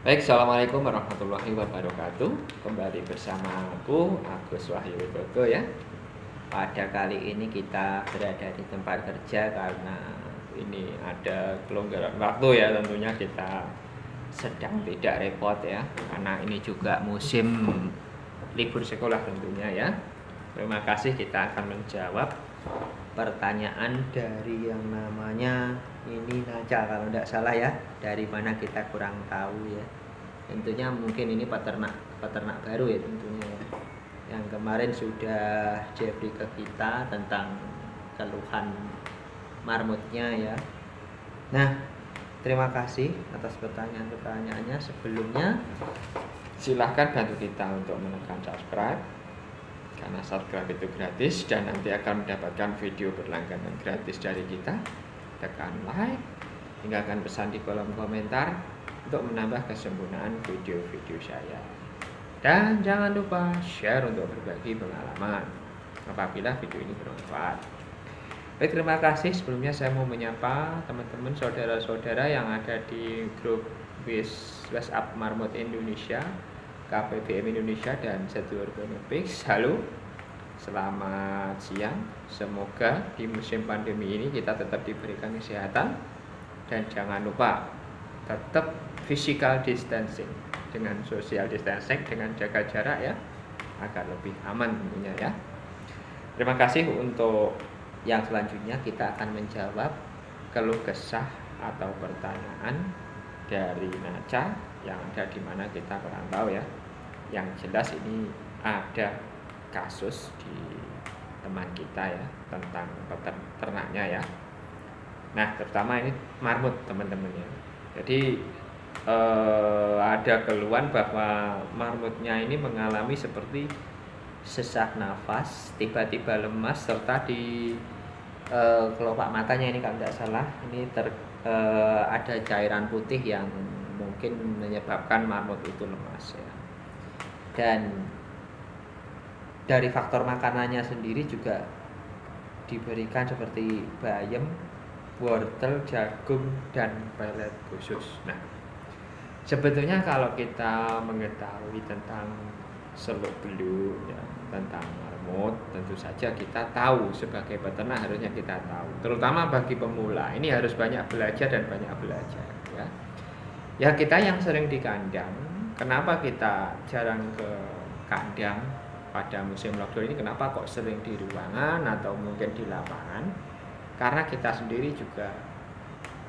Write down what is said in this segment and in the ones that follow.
Baik, Assalamualaikum warahmatullahi wabarakatuh. Kembali bersama aku, Agus Wahyu Widodo ya. Pada kali ini kita berada di tempat kerja karena ini ada kelonggaran waktu ya. Tentunya kita sedang tidak repot ya, karena ini juga musim libur sekolah tentunya ya. Terima kasih, kita akan menjawab pertanyaan dari yang namanya ini Naca kalau tidak salah ya. Dari mana kita kurang tahu ya. Tentunya mungkin ini peternak baru ya tentunya ya. Yang kemarin sudah Jeffrey ke kita tentang keluhan marmutnya ya. Nah, terima kasih atas pertanyaan-pertanyaannya. Sebelumnya silahkan bantu kita untuk menekan subscribe, karena subscribe itu gratis dan nanti akan mendapatkan video berlangganan gratis dari kita. Tekan like, tinggalkan pesan di kolom komentar untuk menambah kesempurnaan video-video saya. Dan jangan lupa share untuk berbagi pengalaman apabila video ini bermanfaat. Baik, terima kasih. Sebelumnya saya mau menyapa teman-teman saudara-saudara yang ada di grup WhatsApp Marmut Indonesia, KPBM Indonesia, dan Satu Organics. Halo, selamat siang. Semoga di musim pandemi ini kita tetap diberikan kesehatan dan jangan lupa tetap physical distancing dengan social distancing, dengan jaga jarak ya, agar lebih aman tentunya ya. Terima kasih. Untuk yang selanjutnya kita akan menjawab keluh kesah atau pertanyaan dari Naca yang ada di mana kita kurang tahu ya. Yang jelas ini ada kasus di teman kita ya tentang peternaknya ya. Nah, terutama ini marmut teman-teman ya. Jadi ada keluhan bahwa marmutnya ini mengalami seperti sesak nafas, tiba-tiba lemas, serta di kelopak matanya ini kalau tidak salah ini ada cairan putih yang mungkin menyebabkan marmut itu lemas ya. Dan dari faktor makanannya sendiri juga diberikan seperti bayam, wortel, jagung, dan pelet khusus. Nah, sebetulnya kalau kita mengetahui tentang seluk-beluk ya, tentang marmut, tentu saja kita tahu sebagai peternak, harusnya kita tahu. Terutama bagi pemula, ini harus banyak belajar dan banyak belajar ya. Ya, kita yang sering di kandang, kenapa kita jarang ke kandang pada musim lockdown ini? Kenapa kok sering di ruangan atau mungkin di lapangan? Karena kita sendiri juga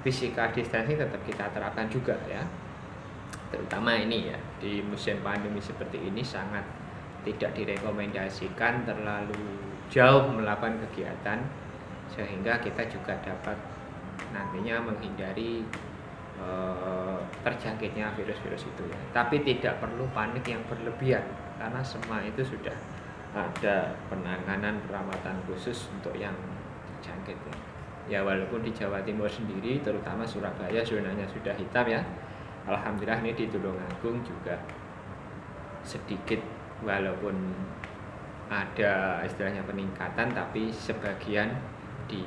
physical distancing tetap kita terapkan juga ya. Terutama ini ya, di musim pandemi seperti ini sangat tidak direkomendasikan terlalu jauh melakukan kegiatan, sehingga kita juga dapat nantinya menghindari terjangkitnya virus-virus itu ya. Tapi tidak perlu panik yang berlebihan, karena semua itu sudah ada penanganan perawatan khusus untuk yang terjangkit ya. Ya, walaupun di Jawa Timur sendiri, terutama Surabaya, zonanya sudah hitam ya. Alhamdulillah ini di Tulungagung juga sedikit, walaupun ada istilahnya peningkatan, tapi sebagian di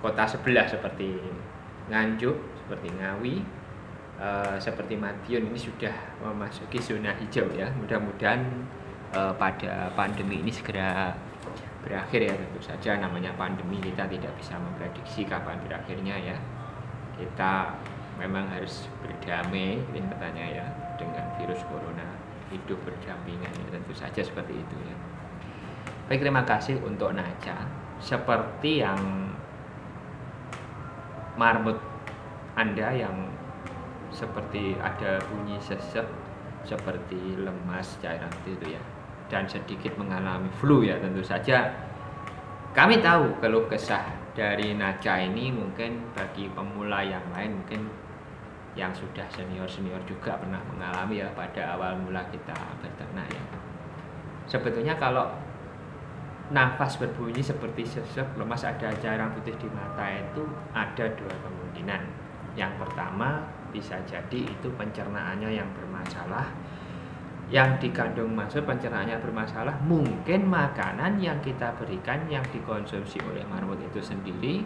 kota sebelah seperti Nganjuk, seperti Ngawi, seperti Madiun ini sudah memasuki zona hijau ya. Mudah-mudahan pada pandemi ini segera berakhir ya. Tentu saja namanya pandemi, kita tidak bisa memprediksi kapan berakhirnya ya. Kita memang harus berdamai ini katanya ya dengan virus corona, hidup berdampingan ya, tentu saja seperti itu ya. Baik, terima kasih untuk Naca. Seperti yang marmut Anda yang seperti ada bunyi sesek, seperti lemas, cairan itu ya, dan sedikit mengalami flu ya, tentu saja kami tahu keluh kesah dari Naca ini mungkin bagi pemula yang lain, mungkin yang sudah senior-senior juga pernah mengalami ya pada awal mula kita beternak ya. Sebetulnya kalau nafas berbunyi seperti sesek, lemas, ada cairan putih di mata, itu ada dua kemungkinan. Yang pertama bisa jadi itu pencernaannya yang bermasalah. Yang dikandung maksud pencernaannya bermasalah, mungkin makanan yang kita berikan, yang dikonsumsi oleh marmut itu sendiri,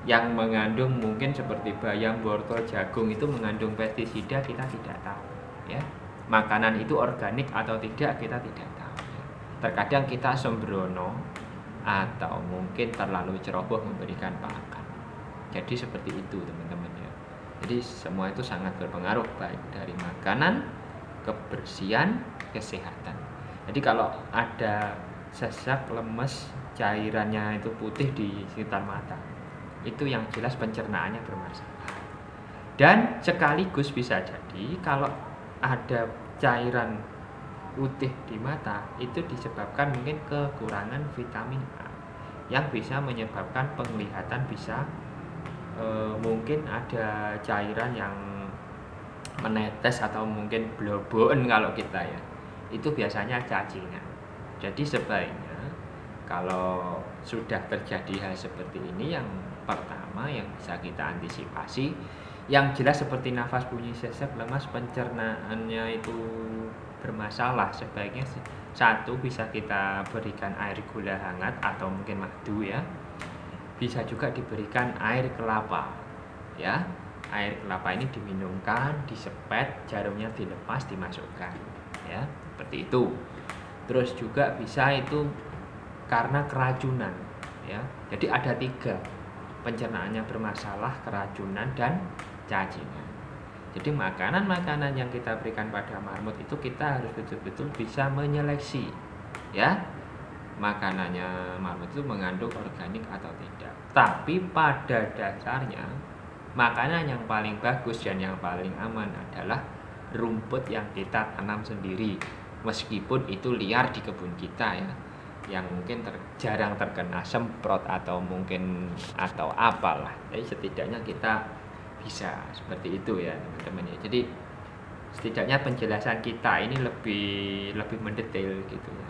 yang mengandung mungkin seperti bayam, wortel, jagung itu mengandung pestisida, kita tidak tahu ya. Makanan itu organik atau tidak, kita tidak tahu ya. Terkadang kita sembrono atau mungkin terlalu ceroboh memberikan pakan. Jadi seperti itu teman-teman ya. Jadi semua itu sangat berpengaruh, baik dari makanan, kebersihan, kesehatan. Jadi kalau ada sesak, lemes, cairannya itu putih di sekitar mata, itu yang jelas pencernaannya bermasalah. Dan sekaligus bisa jadi kalau ada cairan putih di mata itu disebabkan mungkin kekurangan vitamin A yang bisa menyebabkan penglihatan bisa mungkin ada cairan yang menetes atau mungkin bloboen kalau kita ya, itu biasanya cacingan. Jadi sebaiknya kalau sudah terjadi hal seperti ini, yang pertama yang bisa kita antisipasi, yang jelas seperti nafas bunyi sesak, lemas, pencernaannya itu bermasalah, sebaiknya satu bisa kita berikan air gula hangat atau mungkin madu ya. Bisa juga diberikan air kelapa ya. Air kelapa ini diminumkan, disepet, jarumnya dilepas, dimasukkan ya, seperti itu. Terus juga bisa itu karena keracunan ya. Jadi ada 3, pencernaannya bermasalah, keracunan, dan cacingan. Jadi makanan-makanan yang kita berikan pada marmut itu kita harus betul-betul bisa menyeleksi ya. Makanannya marmut itu mengandung organik atau tidak. Tapi pada dasarnya makanan yang paling bagus dan yang paling aman adalah rumput yang kita tanam sendiri, meskipun itu liar di kebun kita ya, yang mungkin jarang terkena semprot atau mungkin atau apalah. Jadi setidaknya kita bisa seperti itu ya teman-teman ya. Jadi setidaknya penjelasan kita ini lebih mendetail gitu ya.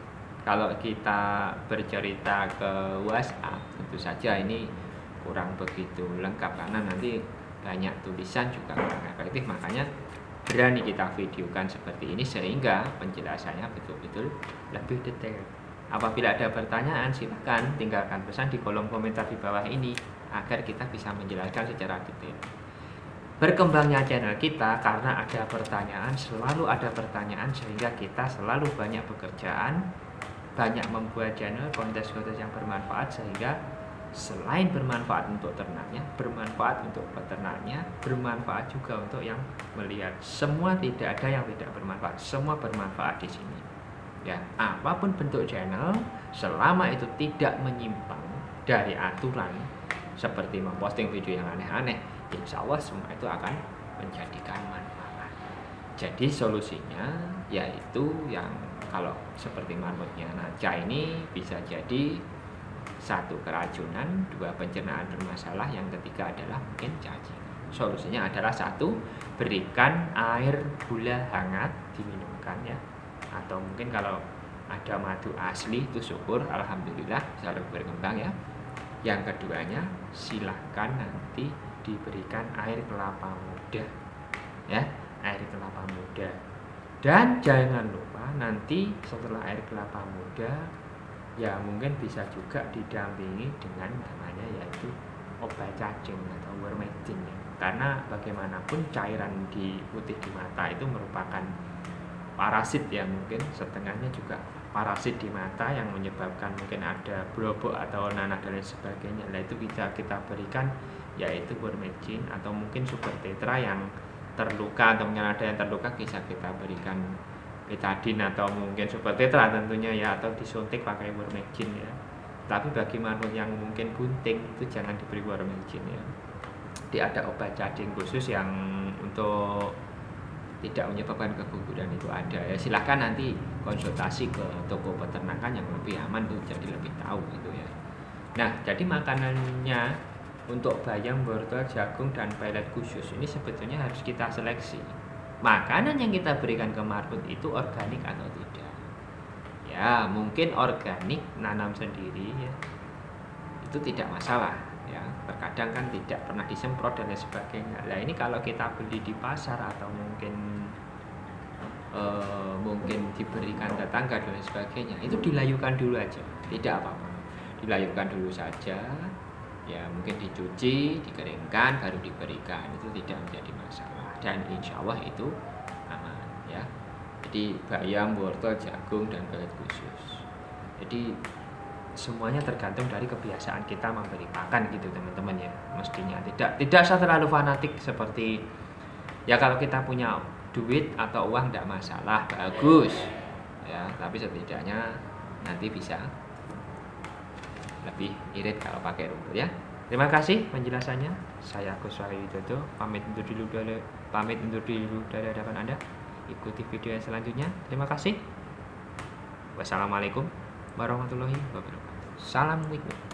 Kalau kita bercerita ke WhatsApp tentu saja ini kurang begitu lengkap, karena nanti banyak tulisan juga kurang efektif. Makanya berani kita videokan seperti ini sehingga penjelasannya betul-betul lebih detail. Apabila ada pertanyaan, silakan tinggalkan pesan di kolom komentar di bawah ini agar kita bisa menjelaskan secara detail. Berkembangnya channel kita karena ada pertanyaan, selalu ada pertanyaan, sehingga kita selalu banyak pekerjaan, banyak membuat channel konten-konten yang bermanfaat, sehingga selain bermanfaat untuk ternaknya, bermanfaat untuk peternaknya, bermanfaat juga untuk yang melihat. Semua, tidak ada yang tidak bermanfaat, semua bermanfaat di sini. Ya, apapun bentuk channel, selama itu tidak menyimpang dari aturan seperti memposting video yang aneh-aneh, insya Allah semua itu akan menjadikan manfaat. Jadi solusinya yaitu yang kalau seperti marmutnya Naca ini bisa jadi 1 keracunan, 2 pencernaan bermasalah, yang ketiga adalah mungkin cacingan. Solusinya adalah 1, berikan air gula hangat diminumkan ya, atau mungkin kalau ada madu asli itu syukur, alhamdulillah bisa lebih berkembang ya. Yang keduanya silahkan nanti diberikan air kelapa muda ya, air kelapa muda. Dan jangan lupa nanti setelah air kelapa muda ya mungkin bisa juga didampingi dengan namanya yaitu obat cacing atau wormectin ya. Karena bagaimanapun cairan di putih di mata itu merupakan parasit ya, mungkin setengahnya juga parasit di mata yang menyebabkan mungkin ada blobok atau nanah dan lain sebagainya. Nah itu kita berikan yaitu wormectin atau mungkin super tetra yang terluka, atau mungkin ada yang terluka bisa kita berikan betadine atau mungkin super tetra tentunya ya, atau disuntik pakai wormectin ya. Tapi bagi marmut yang mungkin bunting itu jangan diberi wormectin ya. Jadi ada obat cacing khusus yang untuk tidak menyebabkan keguguran itu ada ya. Silahkan nanti konsultasi ke toko peternakan yang lebih aman tuh, jadi lebih tahu gitu ya. Nah jadi makanannya untuk bayam, wortel, jagung, dan pelet khusus ini sebetulnya harus kita seleksi. Makanan yang kita berikan ke marmut itu organik atau tidak. Ya mungkin organik, nanam sendiri ya, itu tidak masalah ya. Terkadang kan tidak pernah disemprot dan lain sebagainya. Nah ini kalau kita beli di pasar atau mungkin diberikan tetangga dan lain sebagainya, itu dilayukan dulu aja, tidak apa-apa, dilayukan dulu saja ya mungkin dicuci, dikeringkan, baru diberikan, itu tidak menjadi masalah dan insya Allah itu aman ya. Jadi bayam, wortel, jagung dan balut khusus. Jadi semuanya tergantung dari kebiasaan kita memberi makan gitu teman-teman ya. Mestinya tidak usah terlalu fanatik seperti ya kalau kita punya duit atau uang tidak masalah, bagus ya, tapi setidaknya nanti bisa lebih irit kalau pakai rumput ya. Terima kasih penjelasannya. Saya Agus Wahyudodo pamit undur dulu dari hadapan Anda. Ikuti video yang selanjutnya. Terima kasih. Wassalamualaikum warahmatullahi wabarakatuh. Salam nikmat.